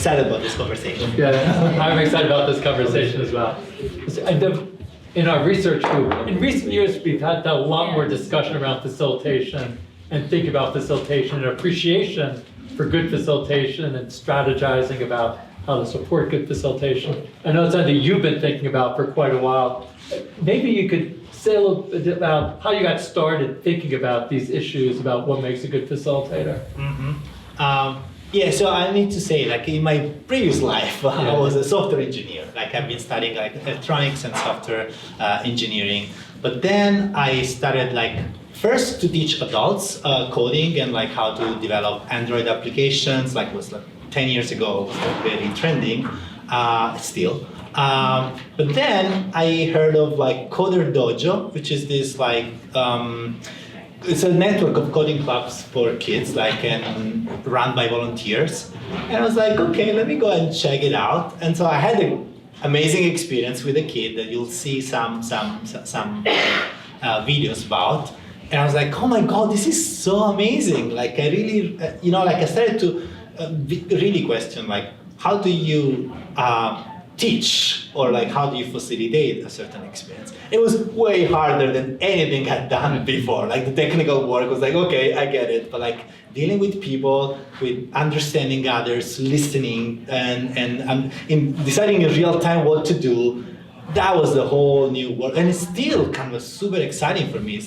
excited about this conversation. Yeah, I'm excited about this conversation as well. In our research group, in recent years, we've had a lot more discussion around facilitation and think about facilitation and appreciation for good facilitation and strategizing about how to support good facilitation. I know it's something you've been thinking about for quite a while. Maybe you could say a little bit about how you got started thinking about these issues, about what makes a good facilitator. Yeah, so I need to say, like in my previous life, I was a software engineer. Like I've been studying like electronics and software engineering. But then I started like first to teach adults coding and like how to develop Android applications. Like it was like 10 years ago, it was like very trending still. But then I heard of like Coder Dojo, which is this like it's a network of coding clubs for kids, like and run by volunteers. And I was like, okay, let me go and check it out. And so I had an amazing experience with a kid that you'll see some videos about. And I was like, oh my God, this is so amazing. Like I really, like I started to really question, like, how do you teach or like how do you facilitate a certain experience? It was way harder than anything I'd done before. Like the technical work was like, okay, I get it, but like dealing with people, with understanding others, listening, and in deciding in real time what to do, that was the whole new work. And it's still kind of super exciting for me.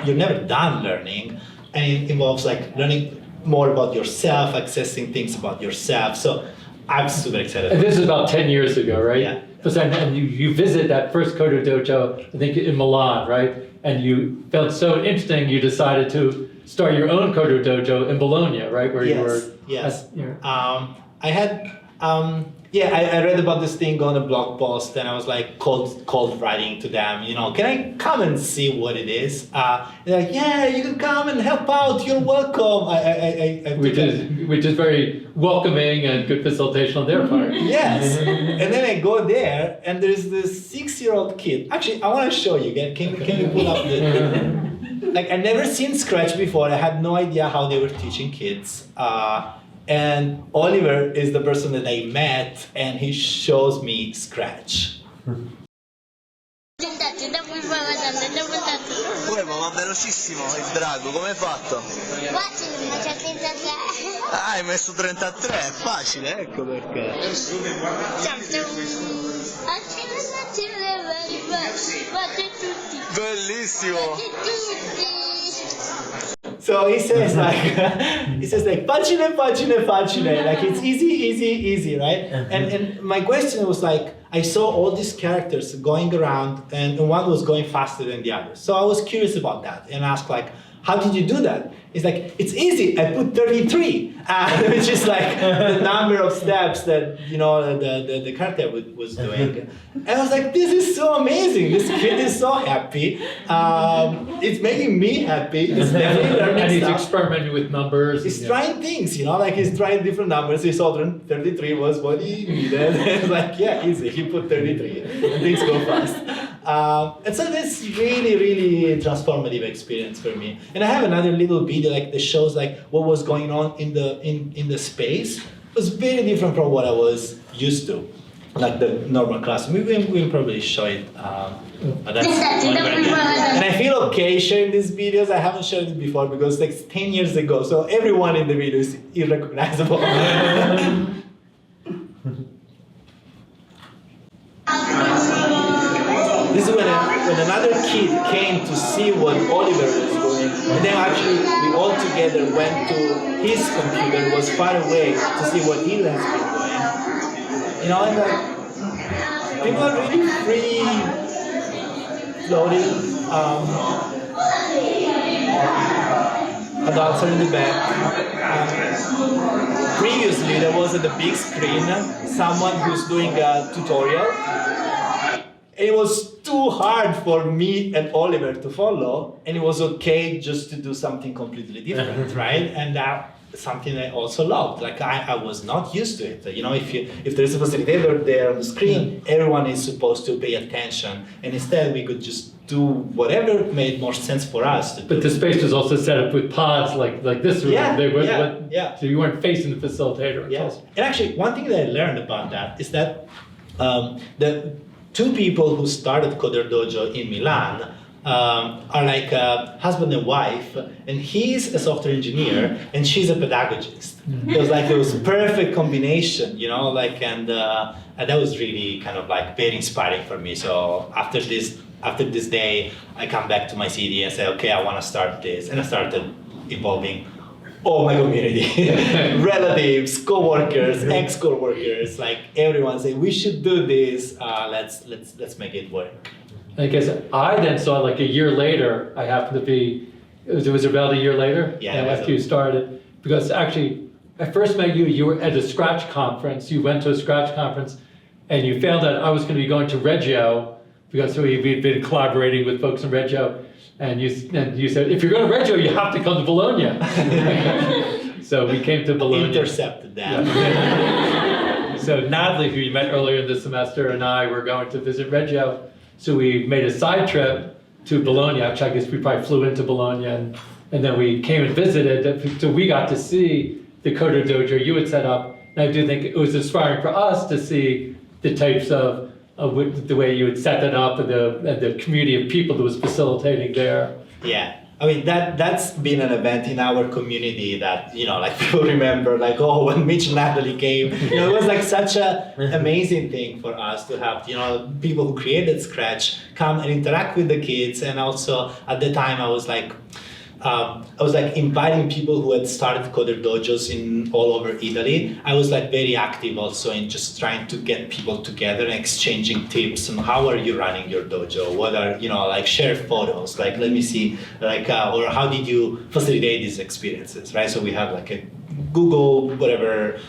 You're never done learning, and it involves like learning more about yourself, accessing things about yourself. So I'm super excited. And this is about 10 years ago, right? Yeah. And you visit that first Coder Dojo, I think in Milan, right? And you felt so interesting, you decided to start your own Coder Dojo in Bologna, right? Where you were. Yes. I had, I read about this thing on a blog post, and I was like cold writing to them, can I come and see what it is? They're like, yeah, you can come and help out, you're welcome. Which is very welcoming and good facilitation on their part. Yes. And then I go there, and there's this 6-year-old kid. Actually, I want to show you. Can you pull up the... Like, I'd never seen Scratch before. I had no idea how they were teaching kids. And Oliver is the person that I met, and he shows me Scratch. Ma velocissimo il drago, come hai fatto? Facile, ma c'è 33. Ah, hai messo 33, è facile, ecco perché. Bellissimo! So he says like, facile, like it's easy, right? And my question was like, I saw all these characters going around, and one was going faster than the other. So I was curious about that and asked like, how did you do that? It's like, it's easy, I put 33, which is like the number of steps that, the character was doing. And I was like, this is so amazing. This kid is so happy. It's making me happy. It's definitely learning and he's stuff. Experimenting with numbers. He's trying things, like he's trying different numbers. He saw 33 was what he needed. It's like, yeah, easy, he put 33. Things go fast. And so that's really, really transformative experience for me. And I have another little video like that shows like what was going on in the space. It was very different from what I was used to, like the normal class. We'll probably show it. But that's and I feel okay sharing these videos. I haven't shared it before because it's like 10 years ago, so everyone in the video is irrecognizable. This is when another kid came to see what Oliver was doing, and then actually we all together went to his computer, was far away, to see what he has been doing. And like, people are really free, floating. Adults are in the back. Previously, there was at the big screen someone who's doing a tutorial. And it was too hard for me and Oliver to follow, and it was okay just to do something completely different, right? And something I also loved. Like I was not used to it. You know, if there's a facilitator there on the screen, everyone is supposed to pay attention, and instead we could just do whatever made more sense for us to do. But the space was also set up with pods like this room. Yeah. So you weren't facing the facilitator. Yes. And actually, one thing that I learned about that is that the two people who started Coder Dojo in Milan are like a husband and wife, and he's a software engineer and she's a pedagogist. It was a perfect combination, you know, like, and that was really kind of like very inspiring for me. So after this day, I come back to my city and say, okay, I want to start this, and I started involving all my community, relatives, co-workers, ex-co-workers, like everyone say, we should do this, let's make it work. I guess I then saw like a year later, I happened to be, it was about a year later after you started, because actually I first met you, you were at a Scratch conference, you went to a Scratch conference, and you found out I was going to be going to Reggio, because we'd been collaborating with folks in Reggio, and you said, if you're going to Reggio, you have to come to Bologna. So we came to Bologna. Intercepted that. Yeah. So Natalie, who you met earlier in the semester, and I were going to visit Reggio. So we made a side trip to Bologna. Actually, I guess we probably flew into Bologna, and then we came and visited. So we got to see the Coder Dojo you had set up. And I do think it was inspiring for us to see the types of the way you had set that up, and the community of people that was facilitating there. Yeah. I mean, that's been an event in our community that, you know, like people remember, like, oh, when Mitch and Natalie came, you know, it was like such an amazing thing for us to have, you know, people who created Scratch come and interact with the kids. And also at the time I was like inviting people who had started Coder Dojos in all over Italy. I was like very active also in just trying to get people together and exchanging tips on how are you running your dojo? What are, you know, like share photos, like let me see, like, or how did you facilitate these experiences, right? So we have like a Google whatever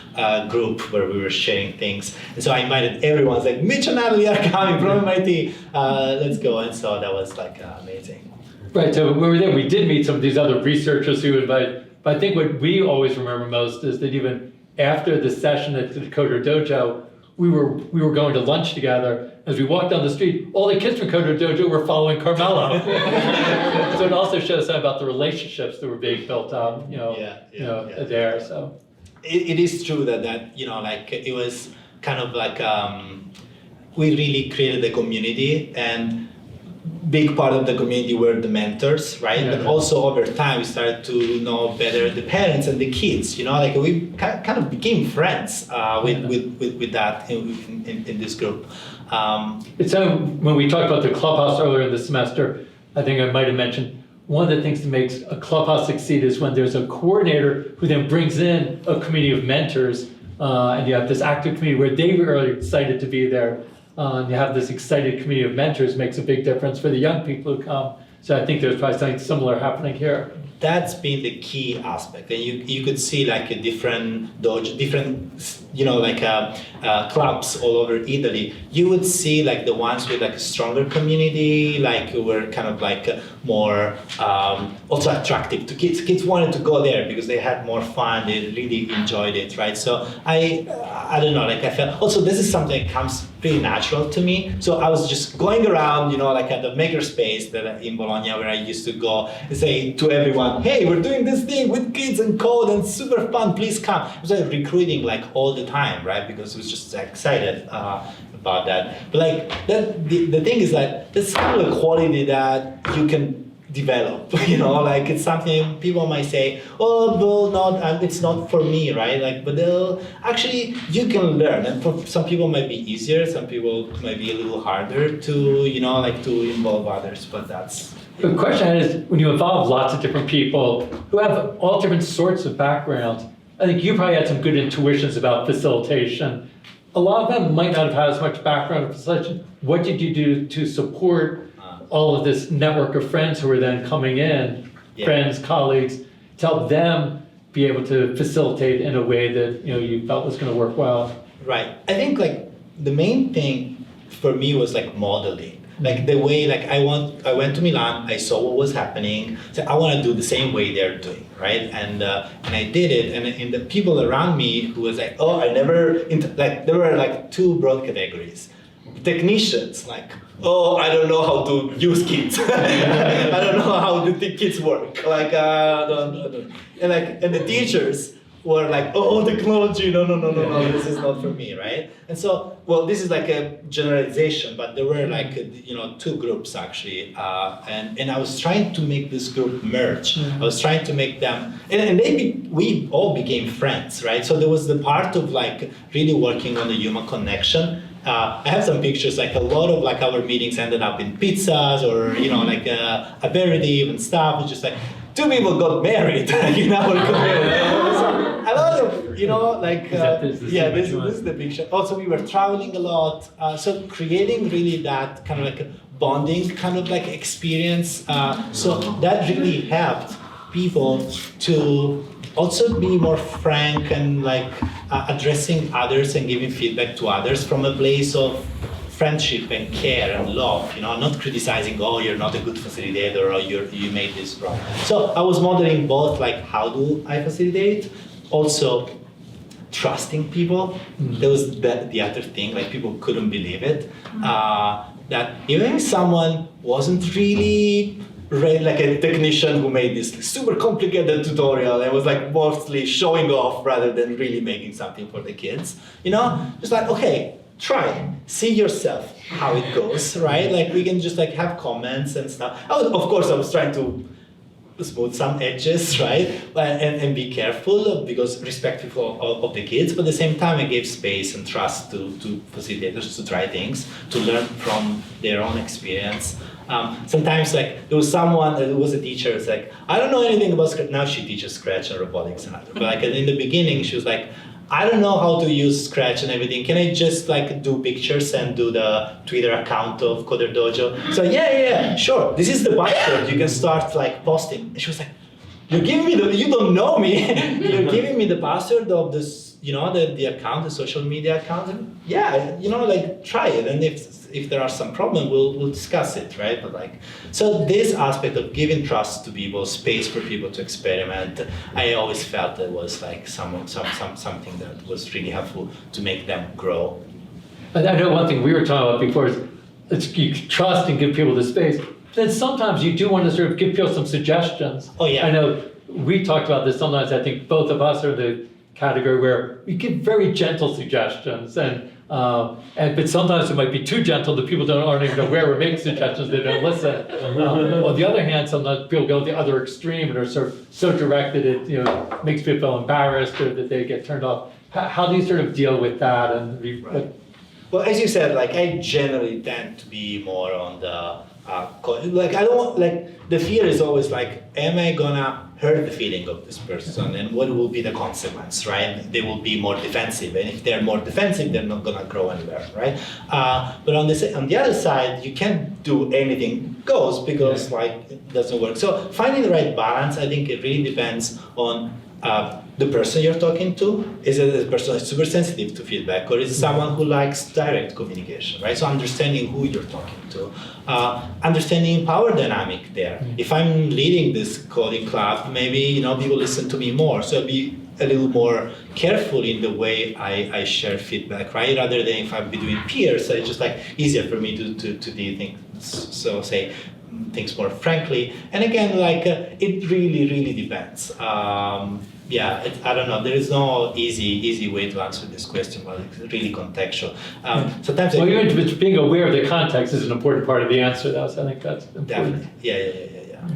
group where we were sharing things. And so I invited everyone, like Mitch and Natalie are coming from MIT, let's go. And so that was like amazing. Right, so when we were there, we did meet some of these other researchers who invited, but I think what we always remember most is that even after the session at the Coder Dojo, we were going to lunch together. As we walked down the street, all the kids from Coder Dojo were following Carmelo. So it also shows something about the relationships that were being built up, there. So it is true that you know, like it was kind of like we really created a community, and big part of the community were the mentors, right? Yeah. But also over time, we started to know better the parents and the kids. You know, like we kind of became friends with that in this group. It's when we talked about the clubhouse earlier in the semester, I think I might have mentioned one of the things that makes a clubhouse succeed is when there's a coordinator who then brings in a community of mentors, and you have this active community where they were really excited to be there. And you have this excited community of mentors makes a big difference for the young people who come. So I think there's probably something similar happening here. That's been the key aspect, and you could see like a different dojo, different, you know, like clubs all over Italy. You would see like the ones with like a stronger community, like were kind of like more also attractive to kids. Kids wanted to go there because they had more fun. They really enjoyed it, right? So I don't know, like I felt also this is something that comes pretty natural to me. So I was just going around, you know, like at the makerspace that in Bologna where I used to go and say to everyone, hey, we're doing this thing with kids and code and super fun, please come. I was like recruiting like all the time, right? Because I was just excited about that. But like the thing is that that's kind of a quality that you can develop, you know, like it's something people might say, oh, well, it's not for me, right? Like, but they'll actually, you can learn, and for some people might be easier, some people might be a little harder to, you know, like to involve others, but that's. The question is, when you involve lots of different people who have all different sorts of backgrounds, I think you probably had some good intuitions about facilitation. A lot of them might not have had as much background in facilitation. What did you do to support all of this network of friends who were then coming in, friends, colleagues, to help them be able to facilitate in a way that, you know, you felt was going to work well? Right. I think like the main thing for me was like modeling. Like the way, like I went to Milan, I saw what was happening, so I want to do the same way they're doing, right? And I did it, and the people around me who was like, oh, I never, like there were like two broad categories. Technicians, like, oh, I don't know how to use kits. I don't know how the kits work. Like, and the teachers were like, oh, technology, no, this is not for me, right? And so, well, this is like a generalization, but there were like, two groups actually, and I was trying to make this group merge. I was trying to make them, and we all became friends, right? So there was the part of like really working on the human connection. I have some pictures, like a lot of like our meetings ended up in pizzas or, like aperitif and stuff. It's just like, two people got married in our community. A lot of, like, this is the picture. Also, we were traveling a lot. So creating really that kind of like a bonding kind of like experience. So that really helped people to also be more frank and like addressing others and giving feedback to others from a place of friendship and care and love, not criticizing, oh, you're not a good facilitator or you made this wrong. So I was modeling both, like, how do I facilitate? Also, trusting people. That was the other thing, like people couldn't believe it. That even if someone wasn't really like a technician who made this super complicated tutorial and was like mostly showing off rather than really making something for the kids, just like, okay, try, see yourself how it goes, right? Like we can just like have comments and stuff. Of course, I was trying to smooth some edges, right? And be careful because respectful of the kids, but at the same time I gave space and trust to facilitators to try things, to learn from their own experience. Sometimes like there was someone who was a teacher, it's like, I don't know anything about Scratch. Now she teaches Scratch and robotics and other. But like in the beginning, she was like, I don't know how to use Scratch and everything. Can I just like do pictures and do the Twitter account of Coder Dojo? So yeah, sure. This is the password. You can start like posting. And she was like, you're giving me you don't know me. You're giving me the password of this, the account, the social media account. And yeah, like try it. And if there are some problem, we'll discuss it, right? But like, so this aspect of giving trust to people, space for people to experiment, I always felt that was like something that was really helpful to make them grow. I know one thing we were talking about before is you trust and give people the space. Then sometimes you do want to sort of give people some suggestions. Oh yeah. I know we talked about this. Sometimes I think both of us are the category where we give very gentle suggestions but sometimes it might be too gentle that people aren't even aware we're making suggestions, they don't listen. On the other hand, sometimes people go the other extreme and are sort of so directed it makes people feel embarrassed or that they get turned off. How do you sort of deal with that? Right. Well, as you said, like I generally tend to be more on the like I don't want, like the fear is always like, am I gonna hurt the feeling of this person and what will be the consequence, right? They will be more defensive, and if they're more defensive, they're not gonna grow anywhere, right? But on the other side, you can't do anything goes because like it doesn't work. So finding the right balance, I think it really depends on the person you're talking to. Is it a person who's super sensitive to feedback, or is it someone who likes direct communication, right? So understanding who you're talking to, understanding power dynamic there. If I'm leading this coding club, maybe people listen to me more, so I'll be a little more careful in the way I share feedback, right? Rather than if I'm between peers, so it's just like easier for me to do things. So say things more frankly. And again, like it really depends. I don't know. There is no easy way to answer this question, but it's really contextual. Sometimes even being aware of the context is an important part of the answer, though. So I think that's important. Definitely. Yeah.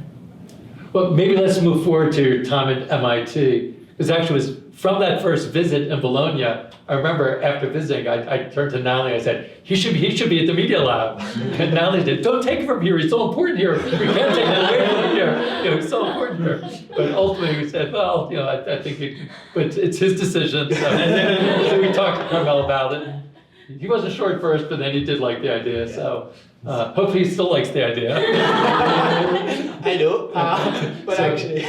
Well, maybe let's move forward to your time at MIT, because actually it was from that first visit in Bologna. I remember after visiting, I turned to Natalie. I said, he should be at the media lab. And Natalie said, don't take it from here. He's so important here. We can't take it away from here. He's so important here. But ultimately we said, well, I think but it's his decision. So we talked to Carmel about it. He wasn't sure at first, but then he did like the idea. So hopefully he still likes the idea. I do, but actually,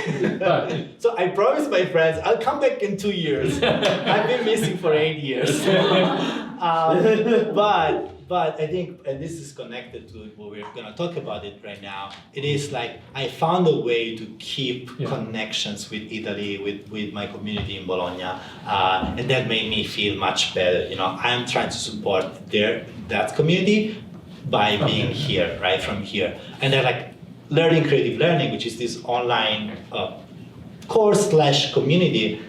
so I promised my friends I'll come back in 2 years. I've been missing for 8 years. But I think, and this is connected to what we're gonna talk about it right now. It is like I found a way to keep connections with Italy, with my community in Bologna, and that made me feel much better. You know, I'm trying to support that community by being here, right from here, and then like learning creative learning, which is this online course/community.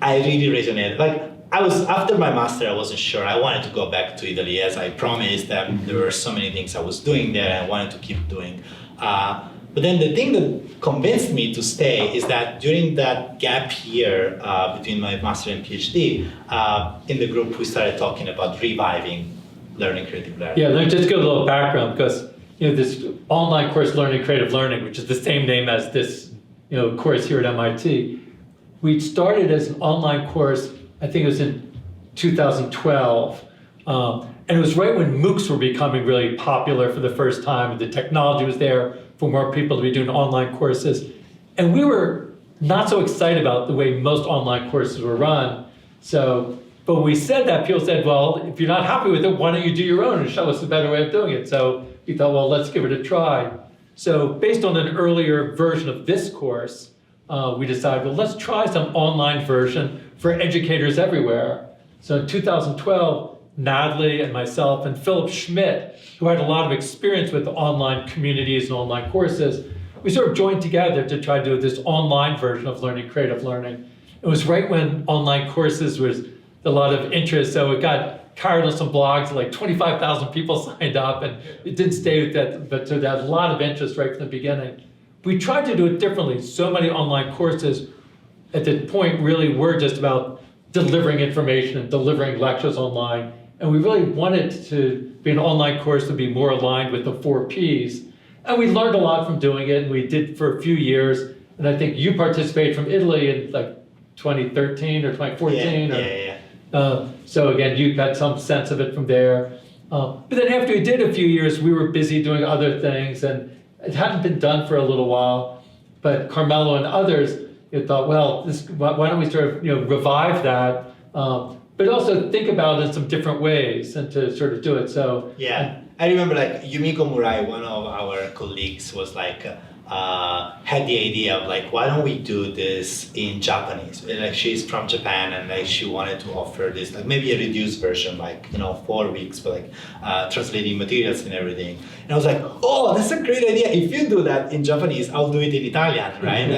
I really resonated. Like I was after my master, I wasn't sure. I wanted to go back to Italy as I promised. There were so many things I was doing there, and I wanted to keep doing. But then the thing that convinced me to stay is that during that gap year between my master and PhD, in the group we started talking about reviving learning creative learning. Yeah, let me just give a little background because this online course, Learning Creative Learning, which is the same name as this course here at MIT. We started as an online course, I think it was in 2012, and it was right when MOOCs were becoming really popular for the first time, and the technology was there for more people to be doing online courses. And we were not so excited about the way most online courses were run. So, but when we said that, people said, well, if you're not happy with it, why don't you do your own and show us a better way of doing it? So we thought, well, let's give it a try. So based on an earlier version of this course, we decided, well, let's try some online version for educators everywhere. So in 2012, Natalie and myself and Philip Schmidt, who had a lot of experience with online communities and online courses, we sort of joined together to try to do this online version of Learning Creative Learning. It was right when online courses was a lot of interest, so it got carried on some blogs, like 25,000 people signed up, and it didn't stay with that, but so there was a lot of interest right from the beginning. We tried to do it differently. So many online courses at the point really were just about delivering information and delivering lectures online. And we really wanted to be an online course to be more aligned with the 4 Ps. And we learned a lot from doing it, and we did for a few years. And I think you participated from Italy in like 2013 or 2014. So again, you got some sense of it from there. But then after we did a few years, we were busy doing other things, and it hadn't been done for a little while. But Carmelo and others thought, well, why don't we sort of revive that, but also think about it in some different ways and to sort of do it. So yeah, I remember like Yumiko Murai, one of our colleagues, was like had the idea of like, why don't we do this in Japanese? And, like she's from Japan, and like she wanted to offer this like maybe a reduced version, like 4 weeks, but like translating materials and everything. And I was like, oh, that's a great idea. If you do that in Japanese, I'll do it in Italian, right?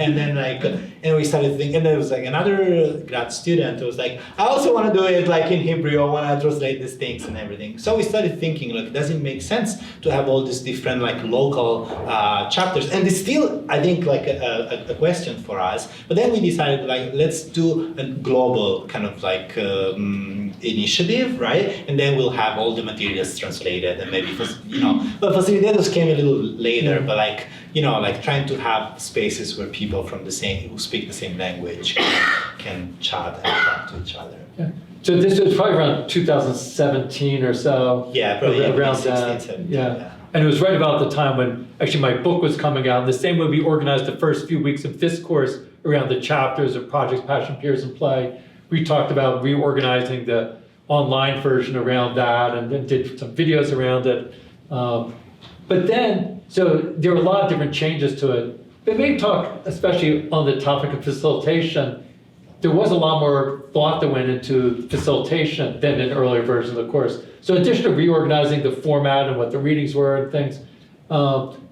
And then like, and we started thinking, and there was like another grad student who was like, I also want to do it like in Hebrew. I want to translate these things and everything. So we started thinking, like, does it make sense to have all these different like local chapters? And it's still, I think, like a question for us. But then we decided, like, let's do a global kind of like initiative, right? And then we'll have all the materials translated, and maybe but facilitators came a little later. But like like trying to have spaces where people from who speak the same language can chat and talk to each other. Yeah. So this was probably around 2017 or so. Yeah, probably around 16, that. 17, Yeah. And it was right about the time when actually my book was coming out. The same way we organized the first few weeks of this course around the chapters of Projects, Passion, Peers, and Play. We talked about reorganizing the online version around that, and then did some videos around it. But then, so there were a lot of different changes to it. But maybe talk, especially on the topic of facilitation, there was a lot more thought that went into facilitation than in earlier versions of the course. So in addition to reorganizing the format and what the readings were and things,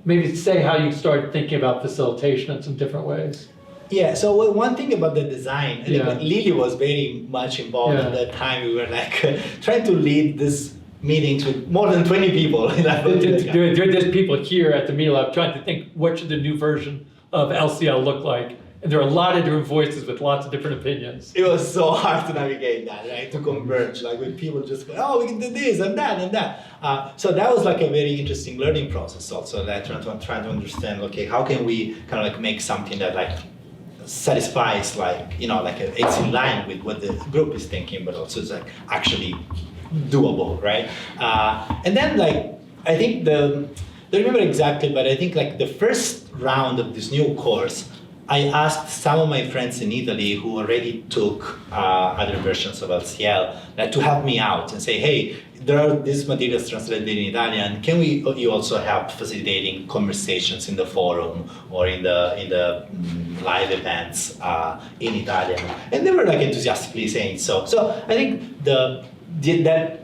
maybe say how you started thinking about facilitation in some different ways. Yeah, so one thing about the design, I think Lily was very much involved at that time. We were like trying to lead this meetings with more than 20 people. There's people here at the Media Lab trying to think what should the new version of LCL look like. And there are a lot of different voices with lots of different opinions. It was so hard to navigate that, right? To converge, like with people just go, oh, we can do this and that and that. So that was like a very interesting learning process also, that trying to understand, okay, how can we kind of like make something that like satisfies like, it's in line with what the group is thinking, but also it's like actually doable, right? And then like, I think don't remember exactly, but I think like the first round of this new course, I asked some of my friends in Italy who already took other versions of LCL to help me out and say, hey, there are these materials translated in Italian. Can you also help facilitating conversations in the forum or in the live events in Italian? And they were like enthusiastically saying so. So I think that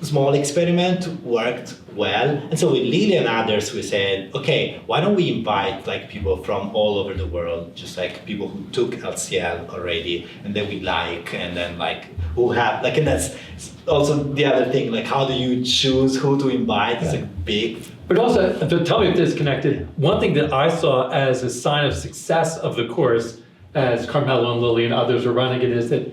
small experiment worked well, and so with Lily and others, we said, okay, why don't we invite like people from all over the world, just like people who took LCL already, and that we like, and then like who have like, and that's also the other thing, like how do you choose who to invite? It's like big. But also, to tell me if this is connected, one thing that I saw as a sign of success of the course, as Carmelo and Lily and others were running it, is that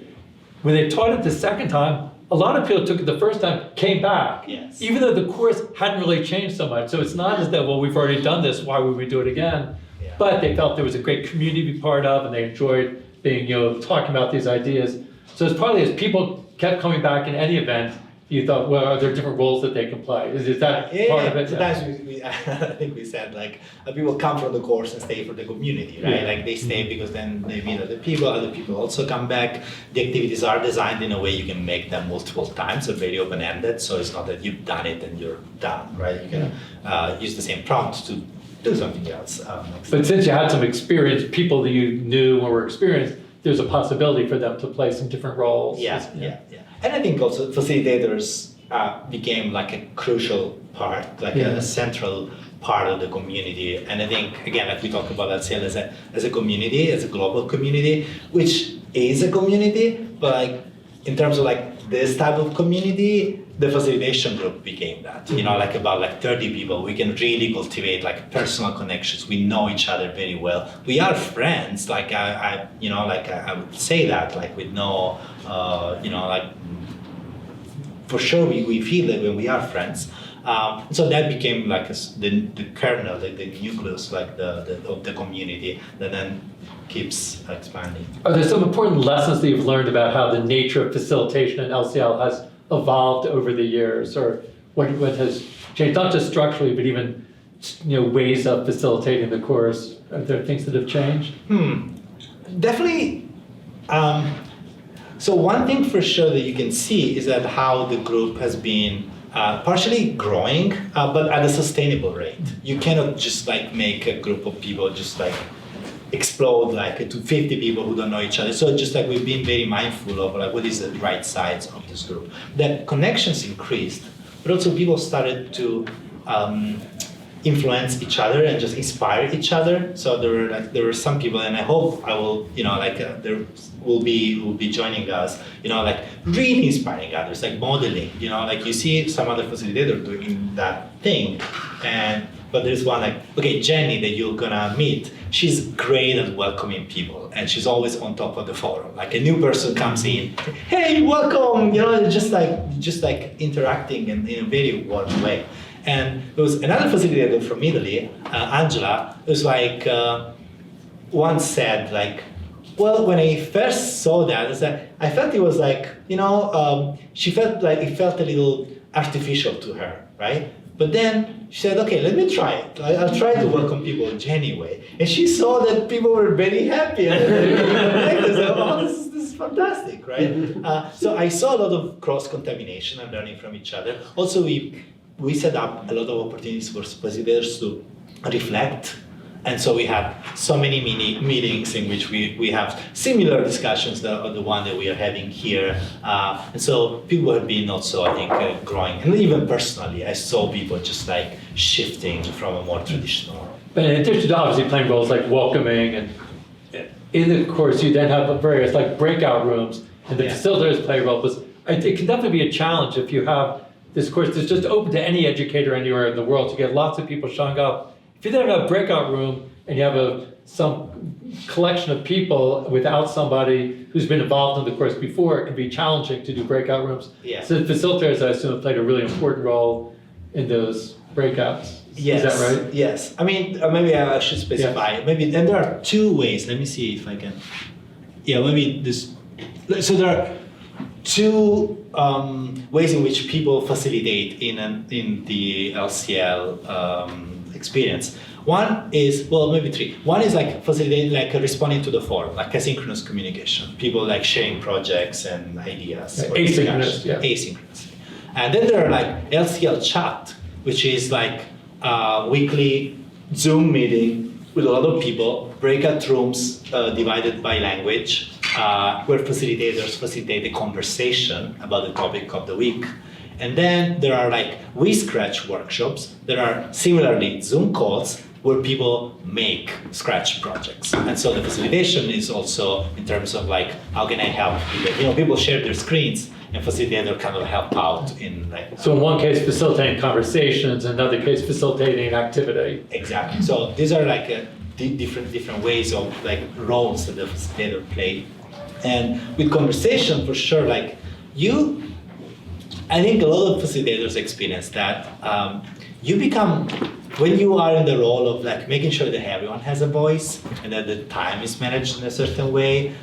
when they taught it the second time, a lot of people took it the first time, came back, Yes. even though the course hadn't really changed so much. So it's not as though, well, we've already done this, why would we do it again? Yeah. But they felt there was a great community to be part of, and they enjoyed being, talking about these ideas. So it's partly as people kept coming back in any event, you thought, well, are there different roles that they can play? Is that part of it? Sometimes we I think we said like people come from the course and stay for the community, right? Yeah. Like they stay because then they meet other people also come back. The activities are designed in a way you can make them multiple times, they're very open-ended, so it's not that you've done it and you're done, right? You can use the same prompt to do something else. But since you had some experience, people that you knew or were experienced, there's a possibility for them to play some different roles. Yeah. And I think also facilitators became like a crucial part, like a central part of the community. And I think, again, like we talk about LCL as a community, as a global community, which is a community, but like in terms of like this type of community, the facilitation group became that. Like about like 30 people, we can really cultivate like personal connections. We know each other very well. We are friends. Like I would say that like with no, like for sure we feel that when we are friends. So that became like the kernel, the nucleus, like of the community that then keeps expanding. Are there some important lessons that you've learned about how the nature of facilitation in LCL has evolved over the years, or what has changed, not just structurally, but even ways of facilitating the course? Are there things that have changed? Definitely. So one thing for sure that you can see is that how the group has been partially growing, but at a sustainable rate. You cannot just like make a group of people just like explode like to 50 people who don't know each other. So just like we've been very mindful of like what is the right size of this group. That connections increased, but also people started to influence each other and just inspire each other. So there were some people, and I hope I will, there will be joining us, like really inspiring others, like modeling, like you see some other facilitator doing that thing, but there's one like, okay, Jenny that you're gonna meet, she's great at welcoming people, and she's always on top of the forum. Like a new person comes in, hey, welcome, just like interacting in a very warm way. And there was another facilitator from Italy, Angela, who was like, once said like, well, when I first saw that, I felt it was like, she felt like it felt a little artificial to her, right? But then she said, okay, let me try it. I'll try to welcome people anyway. And she saw that people were very happy. And oh, this is fantastic, right? So I saw a lot of cross-contamination and learning from each other. Also, we set up a lot of opportunities for facilitators to reflect. And so we had so many meetings in which we have similar discussions to the one that we are having here. And so people have been also, I think, growing. And even personally, I saw people just like shifting from a more traditional. But in addition to obviously playing roles like welcoming, and in the course you then have various like breakout rooms, and the facilitators play roles. It can definitely be a challenge if you have this course that's just open to any educator anywhere in the world to get lots of people showing up. If you then have a breakout room and you have some collection of people without somebody who's been involved in the course before, it can be challenging to do breakout rooms. Yeah. So the facilitators, I assume, have played a really important role in those breakouts. Yes. Is that right? Yes. I mean, maybe I should specify. Yes. Maybe, and there are two ways. Let me see if I can. Yeah, maybe this. So there are two ways in which people facilitate in the LCL experience. One is, well, maybe three. One is like facilitating, like responding to the forum, like asynchronous communication. People like sharing projects and ideas. Yeah, or asynchronous, discussion. yeah. Asynchronous. And then there are like LCL chat, which is like a weekly Zoom meeting with a lot of people, breakout rooms divided by language, where facilitators facilitate a conversation about the topic of the week. And then there are like We Scratch workshops. There are similarly Zoom calls where people make Scratch projects. And so the facilitation is also in terms of like, how can I help people? You know, people share their screens and facilitator kind of help out in like. So in one case, facilitating conversations, in another case, facilitating activity. Exactly. So these are like different ways of like roles that the facilitator play. And with conversation, for sure, like I think a lot of facilitators experience that you become, when you are in the role of like making sure that everyone has a voice and that the time is managed in a certain way,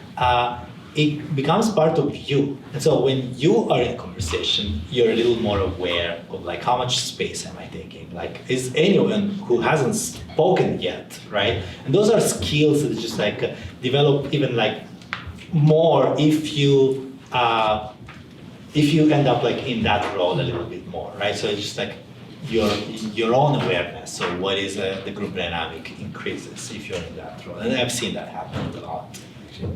it becomes part of you. And so when you are in a conversation, you're a little more aware of like how much space am I taking? Like, is anyone who hasn't spoken yet, right? And those are skills that just like develop even like more if you end up like in that role a little bit more, right? So it's just like your own awareness of what is the group dynamic increases if you're in that role. And I've seen that happen a lot.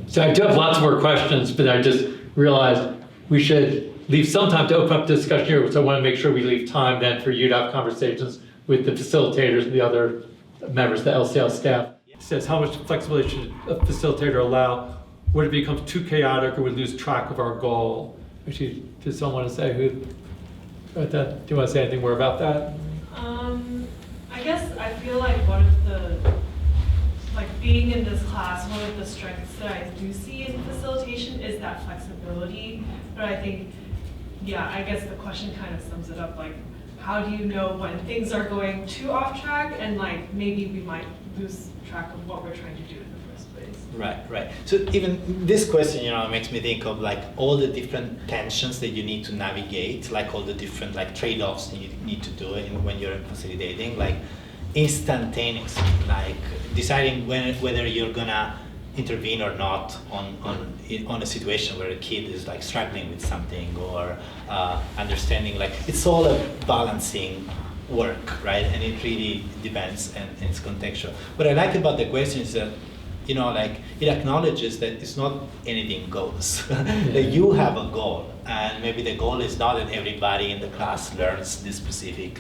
So I do have lots more questions, but I just realized we should leave some time to open up discussion here. So I want to make sure we leave time then for you to have conversations with the facilitators and the other members of the LCL staff. It says, how much flexibility should a facilitator allow? What if it becomes too chaotic or we lose track of our goal? Actually, does someone want to say who about that? Do you want to say anything more about that? I guess I feel like one of the, like being in this class, one of the strengths that I do see in facilitation is that flexibility. But I think, yeah, I guess the question kind of sums it up, like, how do you know when things are going too off track and like maybe we might lose track of what we're trying to do in the first place? Right. So even this question, makes me think of like all the different tensions that you need to navigate, like all the different like trade-offs that you need to do when you're facilitating, like instantaneously, like deciding whether you're gonna intervene or not on a situation where a kid is like struggling with something or understanding, like it's all a balancing work, right? And it really depends and it's contextual. What I like about the question is that like it acknowledges that it's not anything goes. That you have a goal, and maybe the goal is not that everybody in the class learns this specific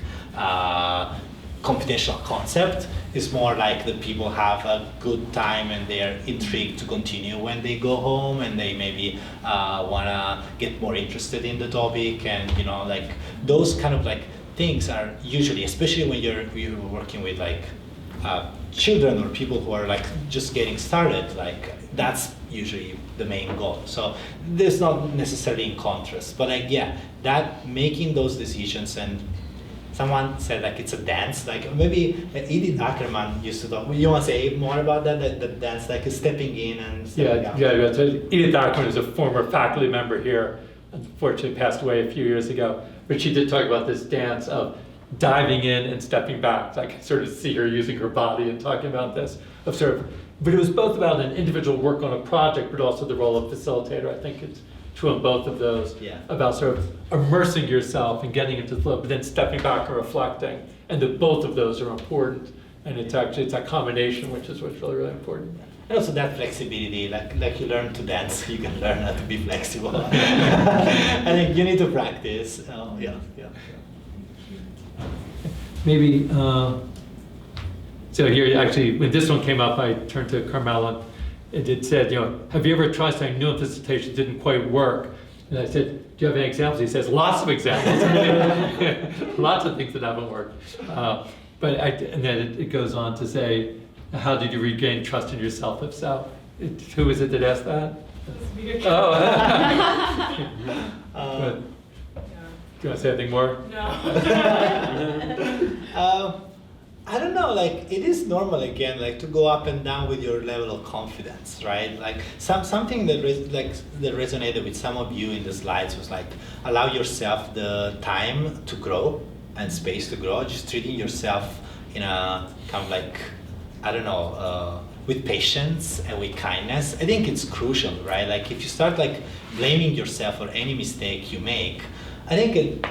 computational concept. It's more like that people have a good time and they're intrigued to continue when they go home, and they maybe wanna get more interested in the topic, and like those kind of like things are usually, especially when you're working with like children or people who are like just getting started, like that's usually the main goal. So there's not necessarily in contrast, but like that making those decisions. And someone said like it's a dance, like maybe Edith Ackerman used to talk. You want to say more about that? That dance, like stepping in and stepping out. Yeah. So Edith Ackerman is a former faculty member here, unfortunately passed away a few years ago, but she did talk about this dance of diving in and stepping back. So I can sort of see her using her body and talking about this, but it was both about an individual work on a project, but also the role of facilitator. I think it's true on both of those, about sort of immersing yourself and getting into the flow, but then stepping back and reflecting, and that both of those are important. And it's that combination which is what's really, really important. And also that flexibility, like you learn to dance, you can learn how to be flexible. I think you need to practice. Maybe, so here actually, when this one came up, I turned to Carmela, and it said, have you ever tried something new in facilitation didn't quite work? And I said, do you have any examples? He says, lots of examples. Lots of things that haven't worked. And then it goes on to say, how did you regain trust in yourself, if so? Who is it that asked that? Oh. Do you want to say anything more? No. I don't know, like it is normal again, like to go up and down with your level of confidence, right? Like something that that resonated with some of you in the slides was like allow yourself the time to grow and space to grow, just treating yourself in a kind of like, I don't know, with patience and with kindness, I think it's crucial, right? Like if you start like blaming yourself for any mistake you make, I think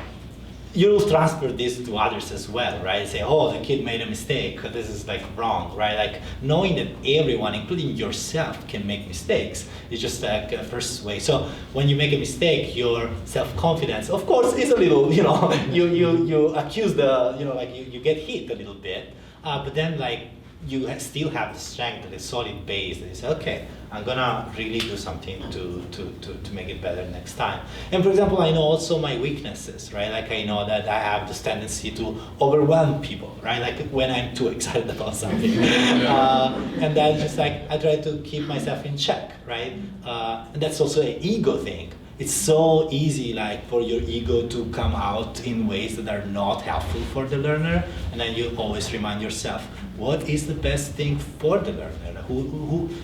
you'll transfer this to others as well, right? Say, oh, the kid made a mistake, this is like wrong, right? Like knowing that everyone, including yourself, can make mistakes is just like a first way. So when you make a mistake, your self-confidence, of course, is a little, you accuse like you get hit a little bit, but then like you still have the strength, the solid base that you say, okay, I'm gonna really do something to make it better next time. And for example, I know also my weaknesses, right? Like I know that I have this tendency to overwhelm people, right? Like when I'm too excited about something. And then just like, I try to keep myself in check, right? And that's also an ego thing. It's so easy like for your ego to come out in ways that are not helpful for the learner, and then you always remind yourself, what is the best thing for the learner?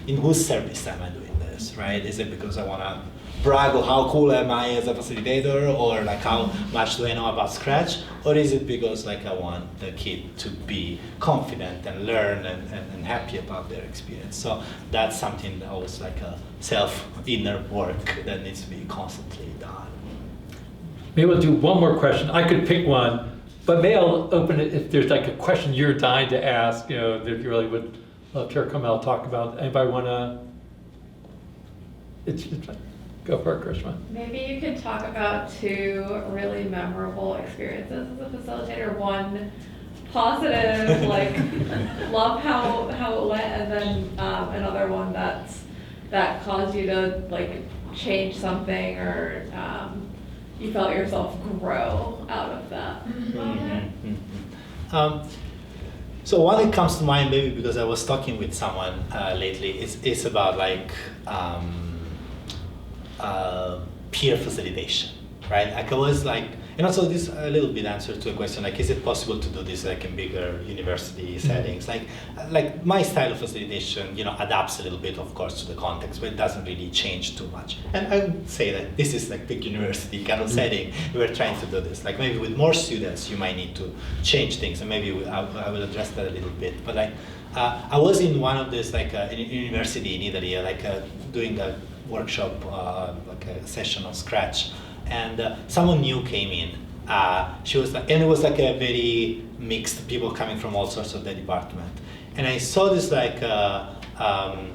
In whose service am I doing this, right? Is it because I want to brag on how cool am I as a facilitator, or like how much do I know about Scratch, or is it because like I want the kid to be confident and learn and happy about their experience? So that's something that was like a inner work that needs to be constantly done. Maybe we'll do one more question. I could pick one, but maybe I'll open it if there's like a question you're dying to ask, that you really would love to hear Kamel talk about. Anybody want to? It's fine. Go for it, Krishma. Maybe you could talk about 2 really memorable experiences as a facilitator. One positive, like love how it went, and then another one that caused you to like change something, or you felt yourself grow out of that moment. So one that comes to mind, maybe because I was talking with someone lately, is about like peer facilitation, right? Like I was like, and also this a little bit answer to a question, like, is it possible to do this like in bigger university settings? Like my style of facilitation, adapts a little bit, of course, to the context, but it doesn't really change too much. And I would say that this is like big university kind of setting. We're trying to do this. Like maybe with more students, you might need to change things, and maybe I will address that a little bit. But like, I was in one of this like university in Italy, like doing a workshop, like a session on Scratch, and someone new came in. She was like, and it was like a very mixed people coming from all sorts of the department. And I saw this like,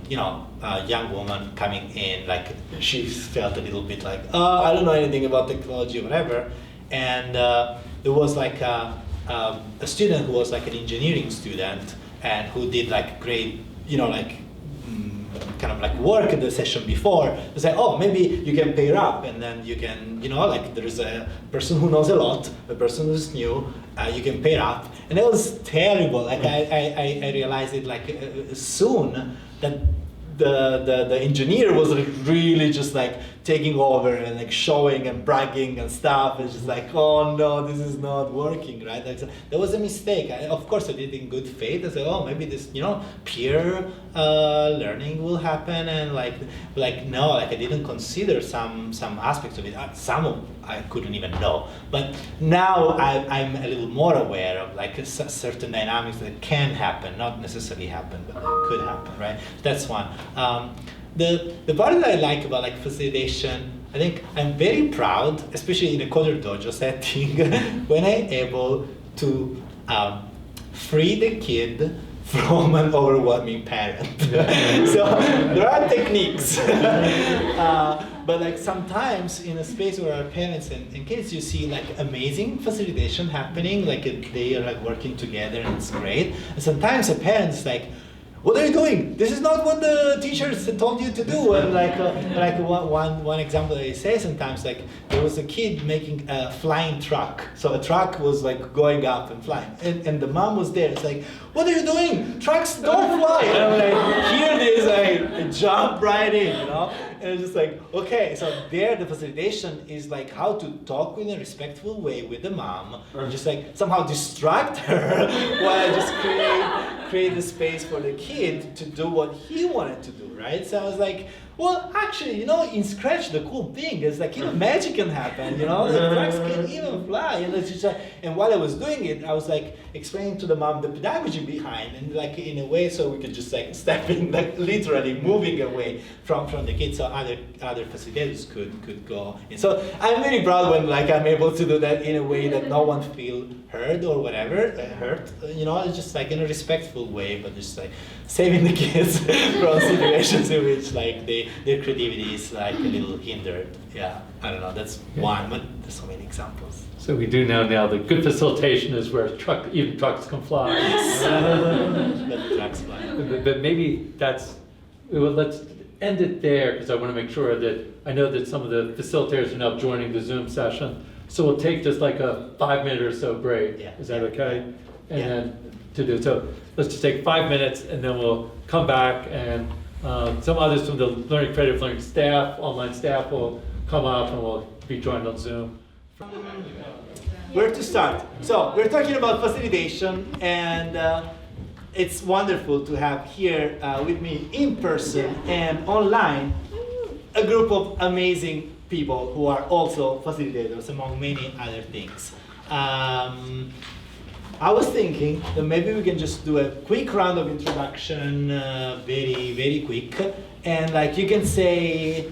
young woman coming in, like she felt a little bit like, oh, I don't know anything about technology or whatever. And there was like a student who was like an engineering student and who did like great, kind of like work in the session before to say, oh, maybe you can pair up, and then you can, like there's a person who knows a lot, a person who's new, you can pair up. And it was terrible. Like I realized it like soon that the engineer was like really just like taking over and like showing and bragging and stuff. It's just like, oh no, this is not working, right? Like, so there was a mistake. Of course I did it in good faith. I said, oh, maybe this, peer learning will happen, and like no, like I didn't consider some aspects of it. Some I couldn't even know. But now I'm a little more aware of like certain dynamics that can happen, not necessarily happen, but could happen, right? That's one. The part that I like about like facilitation, I think I'm very proud, especially in a Coder Dojo setting, when I'm able to free the kid from an overwhelming parent. So there are techniques. But like sometimes in a space where our parents and kids, you see like amazing facilitation happening, like they are like working together and it's great. And sometimes a parent's like, what are you doing? This is not what the teachers told you to do. And like one example that I say sometimes, like there was a kid making a flying truck. So a truck was like going up and flying, and the mom was there. It's like, what are you doing? Trucks don't fly. And I'm like, here it is. I jump right in, And it's just like, okay, so there the facilitation is like how to talk in a respectful way with the mom, and just like somehow distract her while I just create a space for the kid to do what he wanted to do, right? So I was like, well, actually, in Scratch, the cool thing is like even magic can happen. The drugs can even fly. It's just like, and while I was doing it, I was like explaining to the mom the pedagogy behind, and like in a way, so we could just like step in, like literally moving away from the kids, so other facilitators could go. And so I'm very proud when like I'm able to do that in a way that no one feel hurt or whatever, hurt. It's just like in a respectful way, but just like saving the kids from situations in which like their creativity is like a little hindered. Yeah, I don't know, that's one, but there's so many examples. So we do know now that good facilitation is where even trucks can fly. Let the trucks fly. But maybe let's end it there, because I want to make sure that, I know that some of the facilitators are now joining the Zoom session. So we'll take just like a 5-minute or so break. Yeah. Is that okay? And Yeah. then to do so, let's just take 5 minutes, and then we'll come back, and some others from the Creative Learning staff, online staff, will come up and we'll be joined on Zoom. Where to start? So we're talking about facilitation, and it's wonderful to have here with me in person and online a group of amazing people who are also facilitators, among many other things. I was thinking that maybe we can just do a quick round of introduction, very, very quick, and like you can say,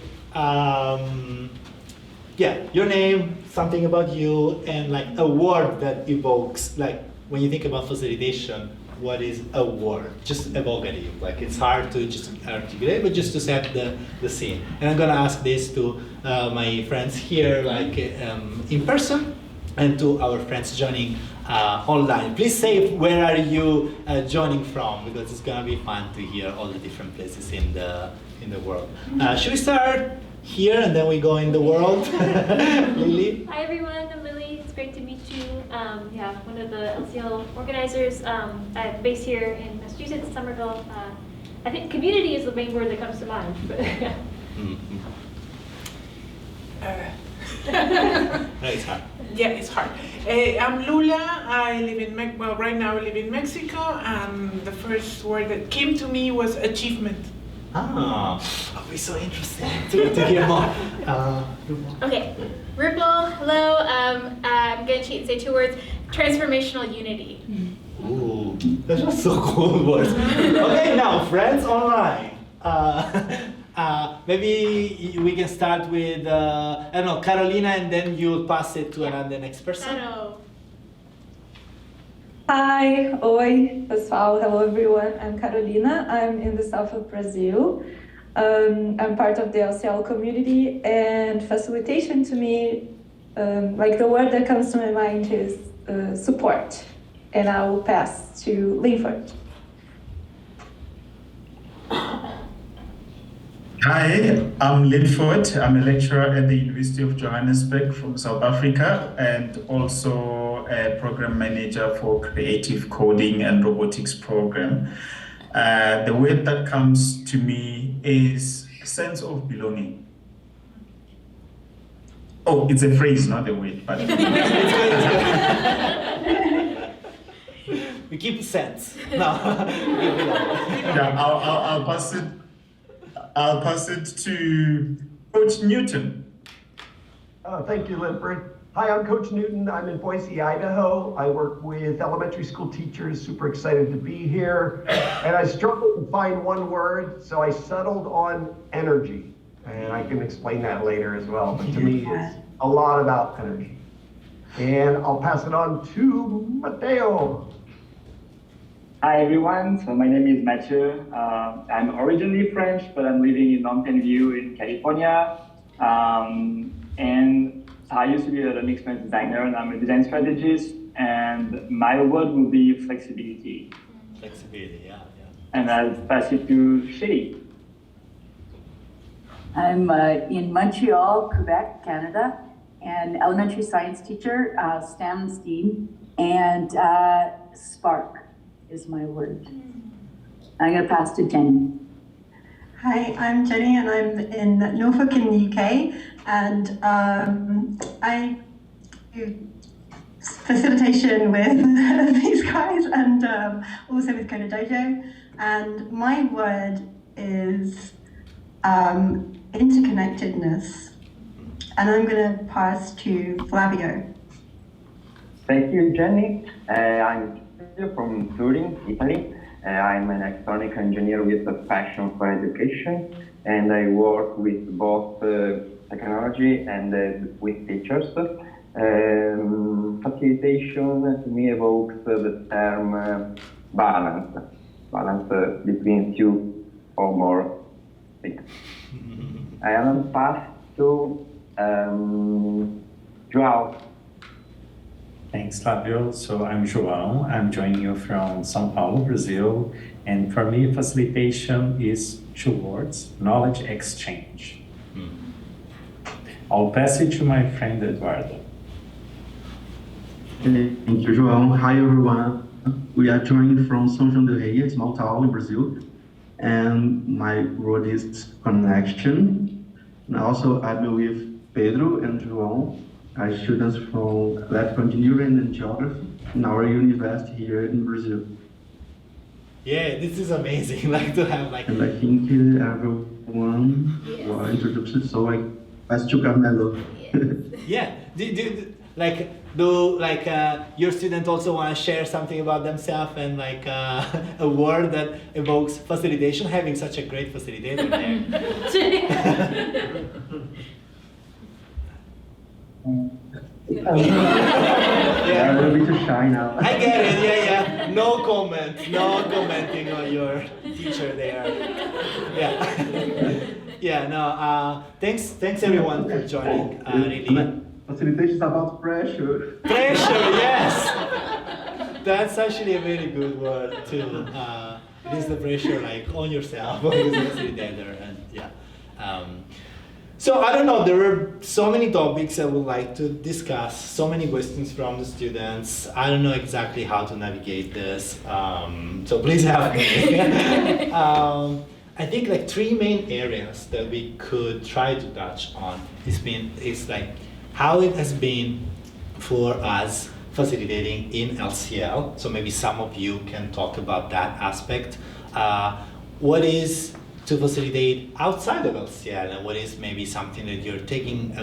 your name, something about you, and like a word that evokes, like when you think about facilitation, what is a word? Just evocative. Like it's hard to just articulate, but just to set the scene. And I'm gonna ask this to my friends here, like in person, and to our friends joining online. Please say where are you joining from, because it's gonna be fun to hear all the different places in the world. Should we start here and then we go in the world? Lily? Hi everyone, I'm Lily. It's great to meet you. One of the LCL organizers. I'm based here in Massachusetts, Somerville. I think community is the main word that comes to mind. No, it's hard. Yeah, it's hard. I'm Lula. I live in right now I live in Mexico, and the first word that came to me was achievement. It'll be so interesting to hear more. Okay, Ripple, hello. I'm going to cheat and say 2 words. Transformational unity. Ooh, those are so cool words. Okay, now friends online. Maybe we can start with I don't know, Carolina, and then you'll pass it to the next person. Hello. Hi, oi, pessoal, hello everyone. I'm Carolina. I'm in the south of Brazil. I'm part of the LCL community, and facilitation to me, like the word that comes to my mind is support. And I will pass to Linford. Hi, I'm Linford. I'm a lecturer at the University of Johannesburg from South Africa, and also a program manager for creative coding and robotics program. The word that comes to me is sense of belonging. Oh, it's a phrase, not a word, but We keep sense. No. yeah, I'll pass it to Coach Newton. Thank you, Linford. Hi, I'm Coach Newton. I'm in Boise, Idaho. I work with elementary school teachers, super excited to be here. And I struggled to find one word, so I settled on energy. And I can explain that later as well. But to me, it's a lot about energy. And I'll pass it on to Mateo. Hi everyone, so my name is Mathieu. I'm originally French, but I'm living in Mountain View in California. And I used to be a learning experience designer, and I'm a design strategist. And my word will be flexibility. Flexibility, yeah. And I'll pass it to Shay. I'm in Montreal, Quebec, Canada, and elementary science teacher, STEM, and spark is my word. I'm going to pass to Jenny. Hi, I'm Jenny, and I'm in Norfolk in the UK, and I do facilitation with these guys, and also with Coder Dojo. And my word is interconnectedness. And I'm going to pass to Flavio. Thank you, Jenny. I'm from Turin, Italy. I'm an electronic engineer with a passion for education, and I work with both technology and with teachers. Facilitation to me evokes the term balance between two or more things. I am passed to João. Thanks, Flavio. So I'm João. I'm joining you from São Paulo, Brazil. And for me, facilitation is two words: knowledge exchange. I'll pass it to my friend Eduardo. Thank you, João. Hi, everyone. We are joining from São João del Rei, a small town in Brazil. And my role is connection. And also, I'm with Pedro and João, our students from electrical engineering and geography in our university here in Brazil. Yeah, this is amazing. Like to have like. And I think everyone was introduced, so I pass to Carmelo. Yeah. Do your student also want to share something about themselves and like a word that evokes facilitation? Having such a great facilitator there. Yeah, a little bit too shy now. I get it. Yeah. No commenting on your teacher there. Yeah. Yeah. No. Thanks everyone for joining. Really. Facilitation is about pressure. Pressure, yes. That's actually a very good word too. It is the pressure like on yourself, on the facilitator, and yeah. So I don't know, there are so many topics I would like to discuss, so many questions from the students. I don't know exactly how to navigate this, so please help me. I think like three main areas that we could try to touch on is like how it has been for us facilitating in LCL. So maybe some of you can talk about that aspect. What is to facilitate outside of LCL, and what is maybe something that you're taking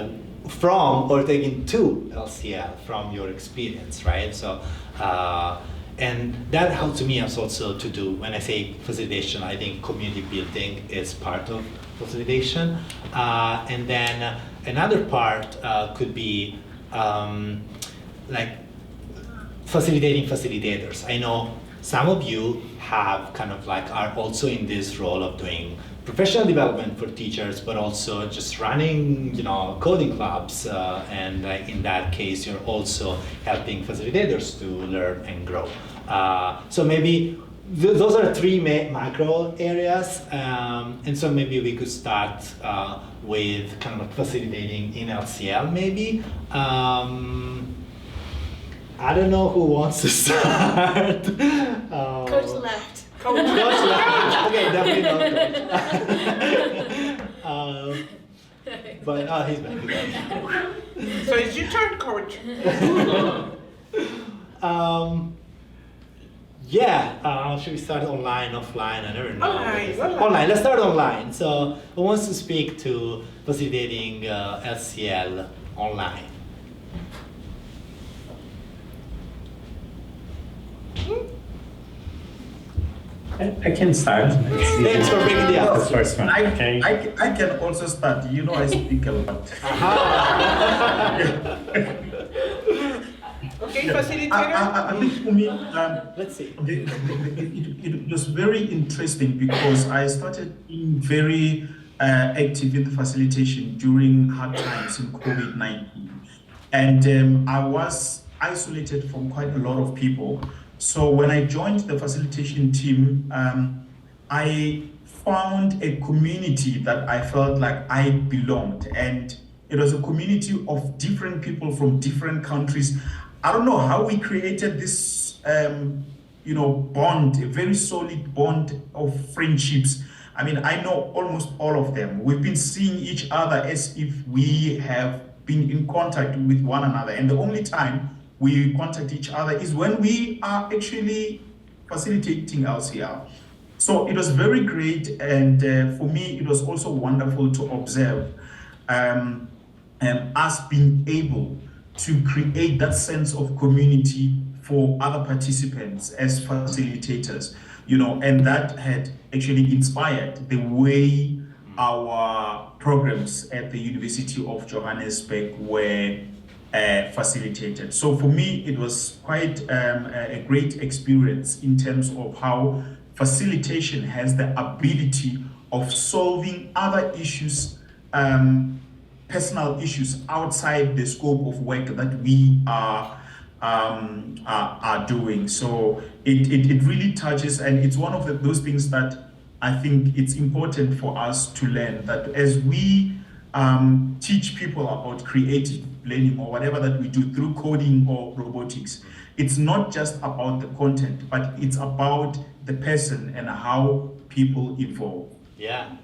from or taking to LCL from your experience, right? So, and that helped me also to do, when I say facilitation, I think community building is part of facilitation. And then another part could be like facilitating facilitators. I know some of you have kind of like are also in this role of doing professional development for teachers, but also just running, coding clubs. And in that case, you're also helping facilitators to learn and grow. So maybe those are three macro areas. And so maybe we could start with kind of like facilitating in LCL maybe. I don't know who wants to start. Coach left. Coach left. Okay, definitely not coach. But he's back again. So it's your turn, coach. Should we start online, offline? I never know. Online. Online. Let's start online. So who wants to speak to facilitating LCL online? I can start. Thanks for bringing the up. The first one. I can also start. I speak a lot. Okay, facilitator. I think for me, let's see. It was very interesting because I started being very active in the facilitation during hard times in COVID-19. And I was isolated from quite a lot of people. So when I joined the facilitation team, I found a community that I felt like I belonged. And it was a community of different people from different countries. I don't know how we created this, bond, a very solid bond of friendships. I mean, I know almost all of them. We've been seeing each other as if we have been in contact with one another. And the only time we contact each other is when we are actually facilitating LCL. So it was very great, and for me, it was also wonderful to observe us being able to create that sense of community for other participants as facilitators, and that had actually inspired the way our programs at the University of Johannesburg were facilitated. So for me, it was quite a great experience in terms of how facilitation has the ability of solving other issues, personal issues outside the scope of work that we are doing. So it really touches, and it's one of those things that I think it's important for us to learn, that as we teach people about creative learning or whatever that we do through coding or robotics, it's not just about the content, but it's about the person and how people evolve. Yeah.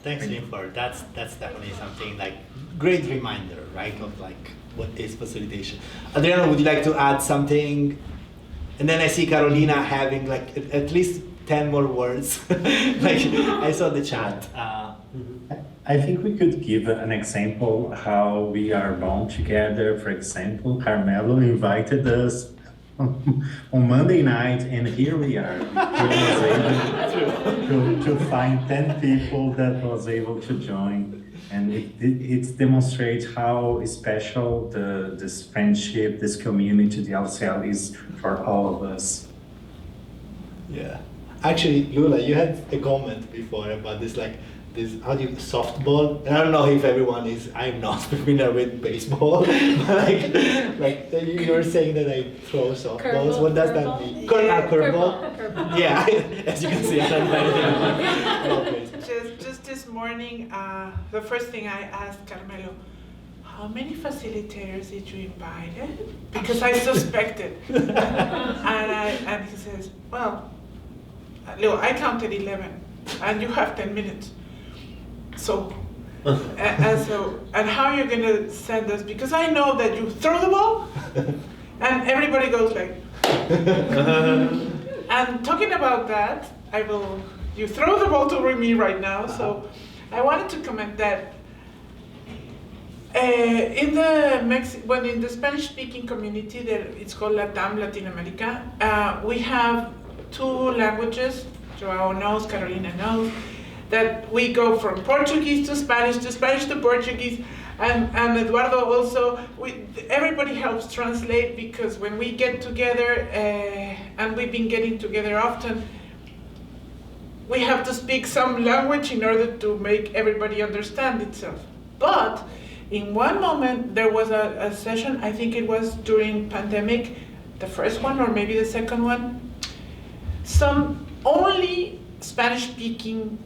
Thanks, Linford. That's definitely something like great reminder, right? Of like what is facilitation. Adriano, would you like to add something? And then I see Carolina having like at least 10 more words. Like I saw the chat. I think we could give an example how we are bound together. For example, Carmelo invited us on Monday night, and here we are. He was able to find 10 people that was able to join. And it demonstrates how special this friendship, this community, the LCL is for all of us. Yeah. Actually, Lula, you had a comment before about this, like, this, how do you, softball? And I don't know if everyone is, I'm not familiar with baseball, but like you were saying that I throw softballs. Curveball, What does that mean? Curveball? Yeah, as you can see, I don't know anything about baseball. Just this morning, the first thing I asked Carmelo, how many facilitators did you invite? Because I suspected. and he says, well, Leo, I counted 11, and you have 10 minutes. So, and how you're going to send us? Because I know that you throw the ball, and everybody goes like. And talking about that, you throw the ball to me right now. So, I wanted to comment that in the Spanish-speaking community, it's called LATAM, Latin America. We have 2 languages. Joao knows, Carolina knows, that we go from Portuguese to Spanish to Portuguese, and Eduardo also. Everybody helps translate, because when we get together, and we've been getting together often, we have to speak some language in order to make everybody understand itself. But in one moment, there was a session, I think it was during pandemic, the first one or maybe the second one, some only Spanish-speaking